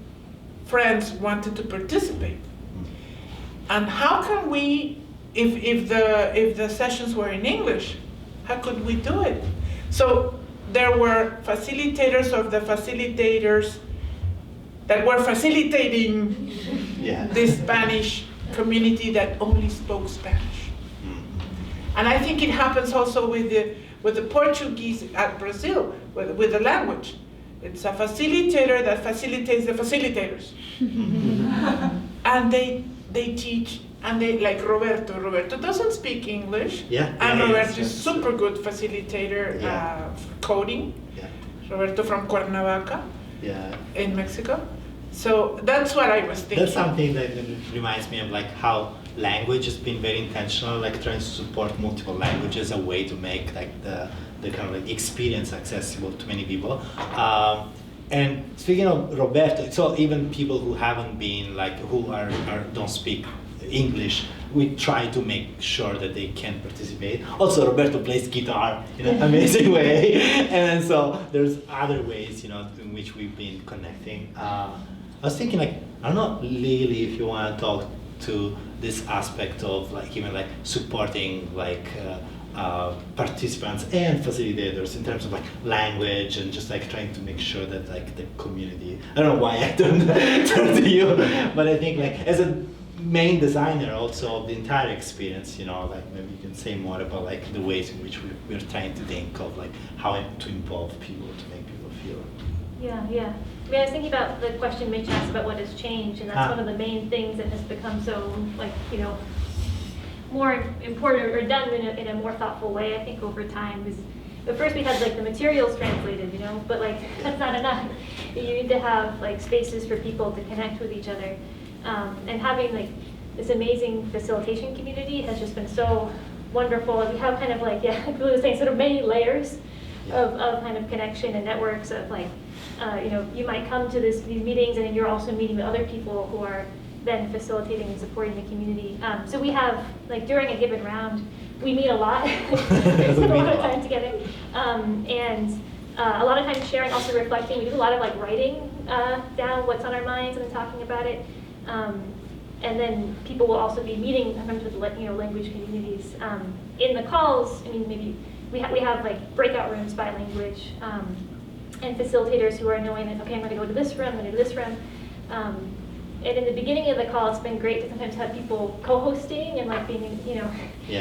friends wanted to participate. And how can we, if the sessions were in English, how could we do it? So there were facilitators of the facilitators that were facilitating the Spanish community that only spoke Spanish. And I think it happens also with the Portuguese at Brazil, with the language. It's a facilitator that facilitates the facilitators. And they teach, and they, like Roberto. Roberto doesn't speak English, and Roberto is super good facilitator for coding. Roberto from Cuernavaca in Mexico. So that's what I was thinking. That's something that reminds me of like how language has been very intentional, like trying to support multiple languages, a way to make like the kind of like experience accessible to many people. And speaking of Roberto, so even people who haven't been like, who don't speak English, we try to make sure that they can participate. Also, Roberto plays guitar in an amazing way, and so there's other ways, in which we've been connecting. I was thinking, like, I don't know, Lily, if you want to talk to this aspect of like even like supporting like participants and facilitators in terms of like language and just like trying to make sure that like the community. I don't know why I turned to you, but I think like as a main designer also of the entire experience, like maybe you can say more about like the ways in which we're trying to think of like how to involve people to make people feel Yeah, yeah. I mean, I was thinking about the question Mitch asked about what has changed, and that's one of the main things that has become so, like, more important or done in a more thoughtful way, I think, over time. Because at first we had like the materials translated, but like that's not enough. You need to have like spaces for people to connect with each other, and having like this amazing facilitation community has just been so wonderful. And we have kind of like, like Lou was saying, sort of many layers of kind of connection and networks of like, you might come to these meetings and then you're also meeting with other people who are then facilitating and supporting the community. So we have, like during a given round, we meet a lot, we spend a lot of time together. And a lot of times sharing, also reflecting. We do a lot of like writing down what's on our minds and then talking about it. And then people will also be meeting sometimes with language communities. In the calls, I mean, maybe we have like breakout rooms by language, and facilitators who are knowing that, okay, I'm gonna go to this room, I'm gonna do this room. And in the beginning of the call, it's been great to sometimes have people co-hosting and like being,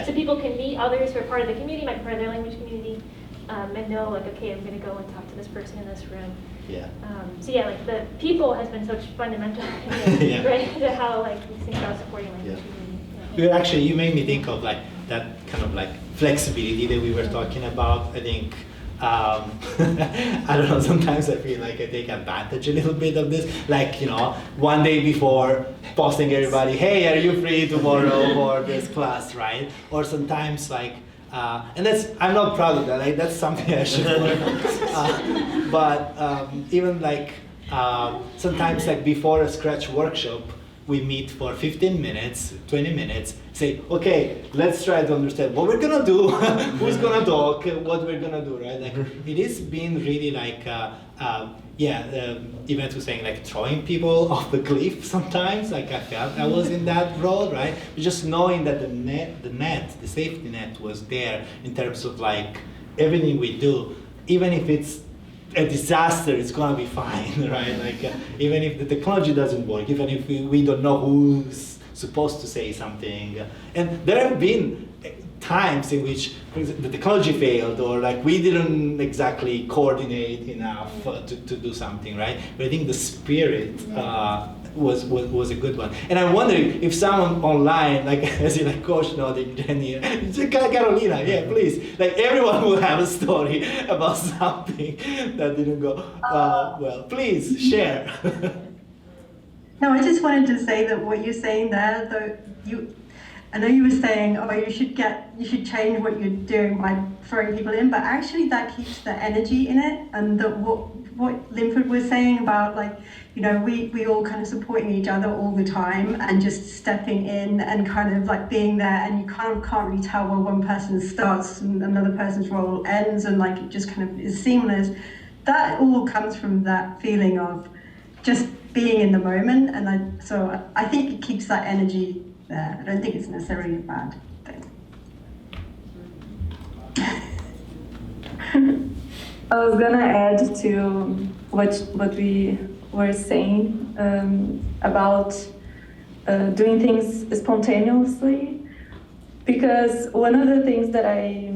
so people can meet others who are part of the community, might be part of their language community, and know like, okay, I'm gonna go and talk to this person in this room. Yeah. So yeah, like the people has been such fundamental, right, to how like we think about supporting language community. Actually, you made me think of like that kind of like flexibility that we were talking about. I think, I don't know, sometimes I feel like I take advantage a little bit of this. Like, one day before posting everybody, hey, are you free tomorrow for this class, right? Or sometimes like, and I'm not proud of that, like that's something I should work on. But even like, sometimes like before a Scratch workshop, we meet for 15 minutes, 20 minutes, say, okay, let's try to understand what we're gonna do, who's gonna talk, what we're gonna do, right? Like, it is being really like, Yvette was saying, like throwing people off the cliff sometimes, like I felt I was in that role, right? But just knowing that the safety net was there in terms of like everything we do, even if it's a disaster, it's gonna be fine, right? Like even if the technology doesn't work, even if we don't know who's supposed to say something, and there have been times in which the technology failed, or like we didn't exactly coordinate enough to do something, right? But I think the spirit was a good one. And I'm wondering if someone online, like as in like Coach nodding, Jenny, Carolina, yeah, please. Like everyone will have a story about something that didn't go well. Please share. No, I just wanted to say that what you're saying there, though, I know you were saying, oh, you should change what you're doing by throwing people in, but actually that keeps the energy in it, and what Linford was saying about like, we all kind of supporting each other all the time and just stepping in and kind of like being there, and you kind of can't really tell where one person starts and another person's role ends, and like it just kind of is seamless. That all comes from that feeling of just being in the moment, and so I think it keeps that energy there. I don't think it's necessarily a bad thing. I was gonna add to what we were saying about doing things spontaneously, because one of the things that I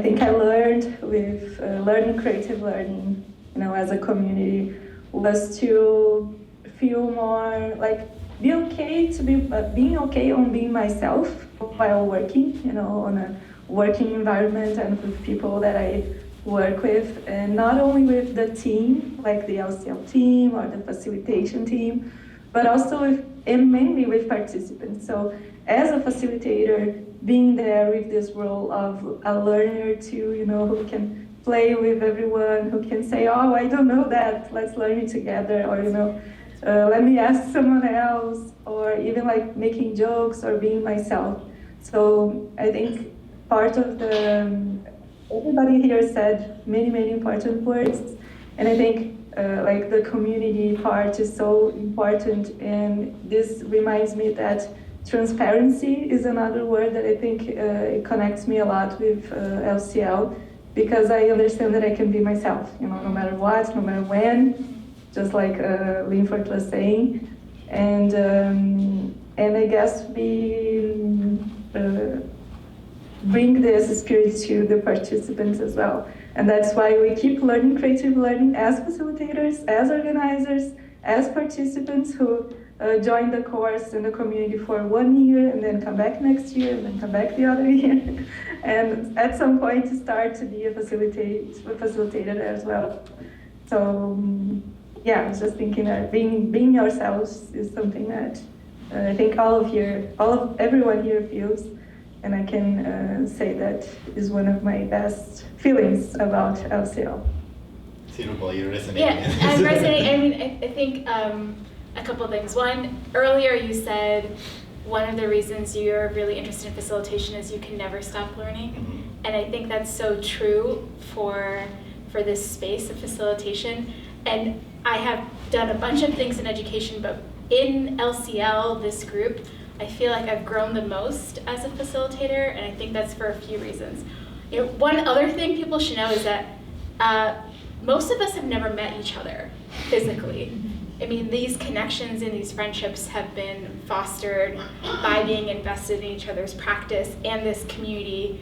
think I learned with learning creative learning, as a community, was to feel more like being okay on being myself while working, on a working environment and with people that I work with, and not only with the team, like the LCL team or the facilitation team, but also mainly with participants. So as a facilitator, being there with this role of a learner too, who can play with everyone, who can say, oh, I don't know that, let's learn it together, or let me ask someone else, or even like making jokes or being myself. So I think part of everybody here said many important words, and I think like the community part is so important, and this reminds me that transparency is another word that I think it connects me a lot with LCL, because I understand that I can be myself, no matter what, no matter when, just like Linford was saying, and I guess bring this spirit to the participants as well. And that's why we keep learning creative learning as facilitators, as organizers, as participants who join the course in the community for 1 year and then come back next year and then come back the other year. And at some point start to be a facilitator as well. So yeah, I was just thinking that being yourselves is something that I think everyone here feels. And I can say that is one of my best feelings about LCL. Silva, you're resonating. Yeah, I'm resonating. I mean, I think a couple of things. One, earlier you said one of the reasons you're really interested in facilitation is you can never stop learning. Mm-hmm. And I think that's so true for this space of facilitation. And I have done a bunch of things in education, but in LCL, this group, I feel like I've grown the most as a facilitator, and I think that's for a few reasons. You know, one other thing people should know is that most of us have never met each other physically. I mean, these connections and these friendships have been fostered by being invested in each other's practice and this community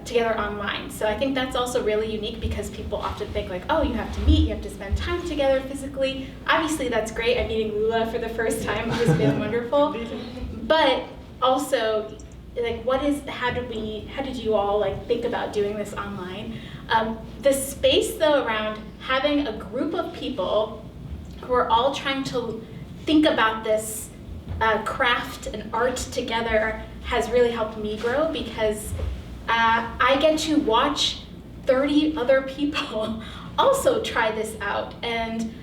together online. So I think that's also really unique because people often think like, oh, you have to meet, you have to spend time together physically. Obviously that's great. I'm meeting Lula for the first time, which has been wonderful. But also, like, how did you all like think about doing this online? The space though around having a group of people who are all trying to think about this craft and art together has really helped me grow because I get to watch 30 other people also try this out and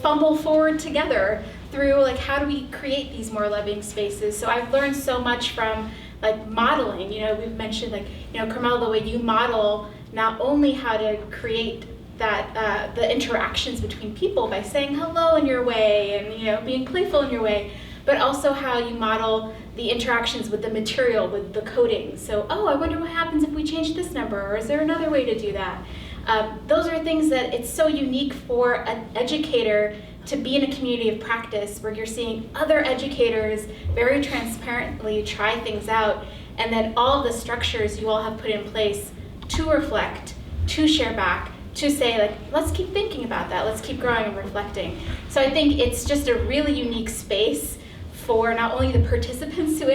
fumble forward together through like how do we create these more loving spaces. So I've learned so much from like modeling. We've mentioned like Carmel, the way you model not only how to create that the interactions between people by saying hello in your way and being playful in your way, but also how you model the interactions with the material, with the coding. So, oh, I wonder what happens if we change this number, or is there another way to do that? Those are things that it's so unique for an educator to be in a community of practice where you're seeing other educators very transparently try things out, and then all the structures you all have put in place to reflect, to share back, to say like, let's keep thinking about that, let's keep growing and reflecting. So I think it's just a really unique space for not only the participants who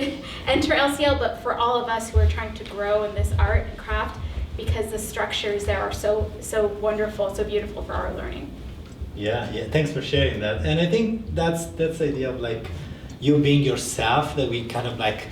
enter LCL, but for all of us who are trying to grow in this art and craft, because the structures there are so wonderful, so beautiful for our learning. Yeah, thanks for sharing that. And I think that's the idea of like you being yourself, that we kind of like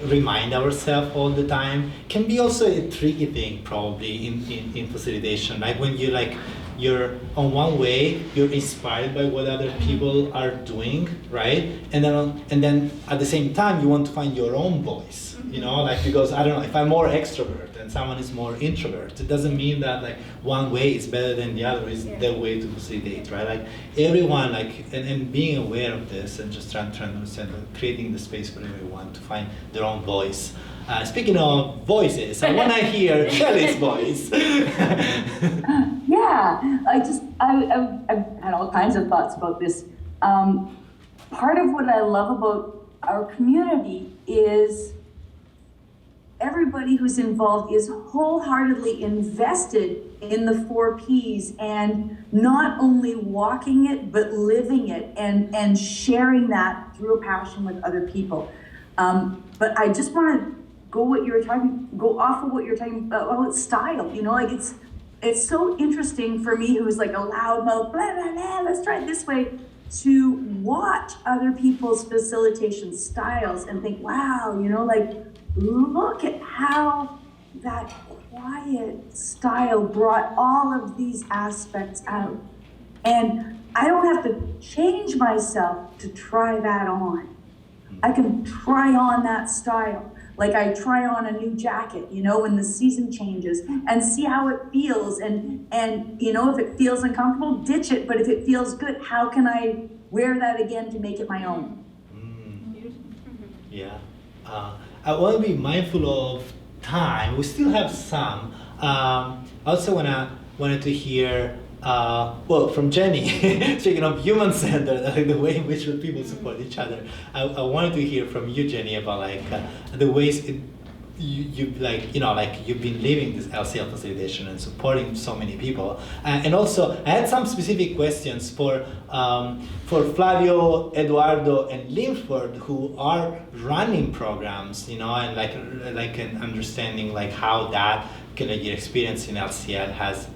remind ourselves all the time, can be also a tricky thing probably in facilitation. Like when you're on one way, you're inspired by what other people are doing, right? And then at the same time, you want to find your own voice, like, because I don't know, if I'm more extrovert and someone is more introvert, it doesn't mean that like one way is better than the other is the way to facilitate, right? Like everyone, and being aware of this and just trying to understand, creating the space for everyone to find their own voice. Speaking of voices, I want to hear Kelly's voice. Yeah, I've had all kinds of thoughts about this. Part of what I love about our community is everybody who's involved is wholeheartedly invested in the 4 Ps and not only walking it, but living it and sharing that through a passion with other people. But I just want to go off of what you're talking about style, like it's so interesting for me, who's like a loudmouth, blah, blah, blah, let's try it this way, to watch other people's facilitation styles and think, wow, look at how that quiet style brought all of these aspects out. And I don't have to change myself to try that on. I can try on that style. Like I try on a new jacket, when the season changes, and see how it feels. And if it feels uncomfortable, ditch it. But if it feels good, how can I wear that again to make it my own? Yeah. I want to be mindful of time. We still have some. Also wanted to hear from Jenny, speaking of human-centered, the way in which people support each other, I wanted to hear from you, Jenny, about the ways you like, you know, like you've been living this LCL facilitation and supporting so many people. And also, I had some specific questions for Flavio, Eduardo, and Linford, who are running programs, you know, and like an understanding like how that kind of your experience in LCL has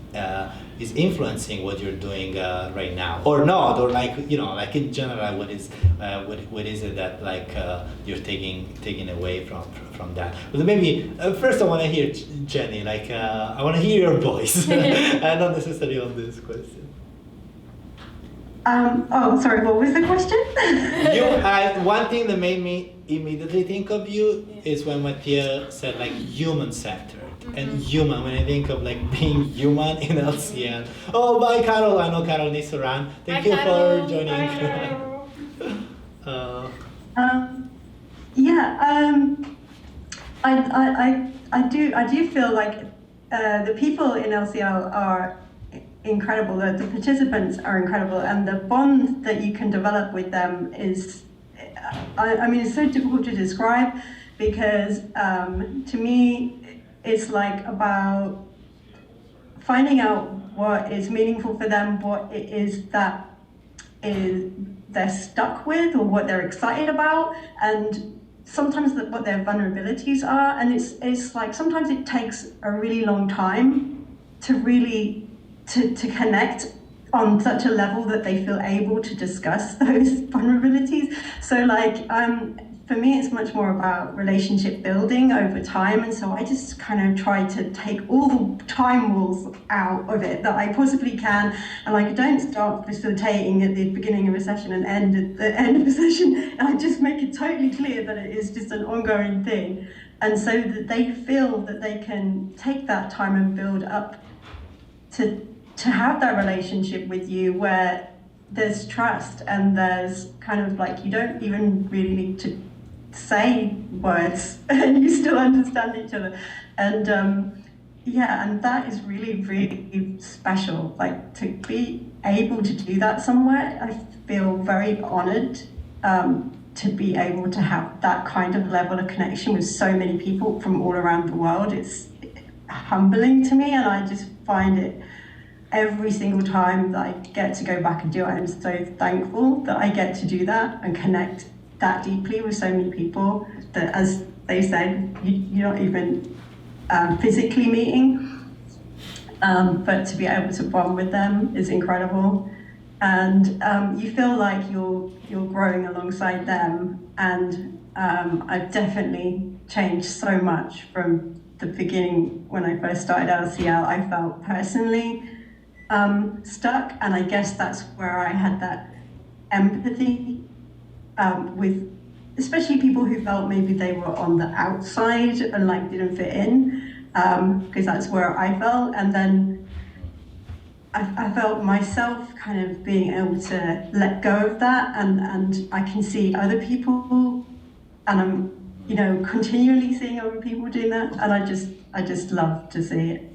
is influencing what you're doing right now, or not, or like, you know, like in general, what is it that like you're taking away from that? But maybe first I want to hear Jenny, like I want to hear your voice, not necessarily on this question. Oh, sorry, what was the question? One thing that made me immediately think of you is when Mathieu said like human-centered. And human, when I think of like being human in LCL. Oh, bye, Carol. I know Carol needs to run. Thank you for joining. I do feel like the people in LCL are incredible. The participants are incredible, and the bond that you can develop with them is, I mean, it's so difficult to describe because to me, it's like about finding out what is meaningful for them, what it is that they're stuck with or what they're excited about, and sometimes what their vulnerabilities are. And it's like sometimes it takes a really long time to really to connect on such a level that they feel able to discuss those vulnerabilities. So like for me, it's much more about relationship building over time, and so I just kind of try to take all the time rules out of it that I possibly can, and like I don't start facilitating at the beginning of a session and end at the end of a session, and I just make it totally clear that it is just an ongoing thing, and so that they feel that they can take that time and build up to have that relationship with you where there's trust and there's kind of like you don't even really need to say words and you still understand each other, and and that is really, really special. Like to be able to do that somewhere, I feel very honored to be able to have that kind of level of connection with so many people from all around the world. It's humbling to me, and I just find it every single time that I get to go back and do it. I'm so thankful that I get to do that and connect that deeply with so many people that, as they said, you're not even physically meeting, but to be able to bond with them is incredible, and you feel like you're growing alongside them. And I've definitely changed so much from the beginning. When I first started LCL, I felt personally stuck, and I guess that's where I had that empathy with especially people who felt maybe they were on the outside and like didn't fit in, because that's where I felt. And then I felt myself kind of being able to let go of that, and I can see other people, and I'm continually seeing other people doing that, and I just love to see it.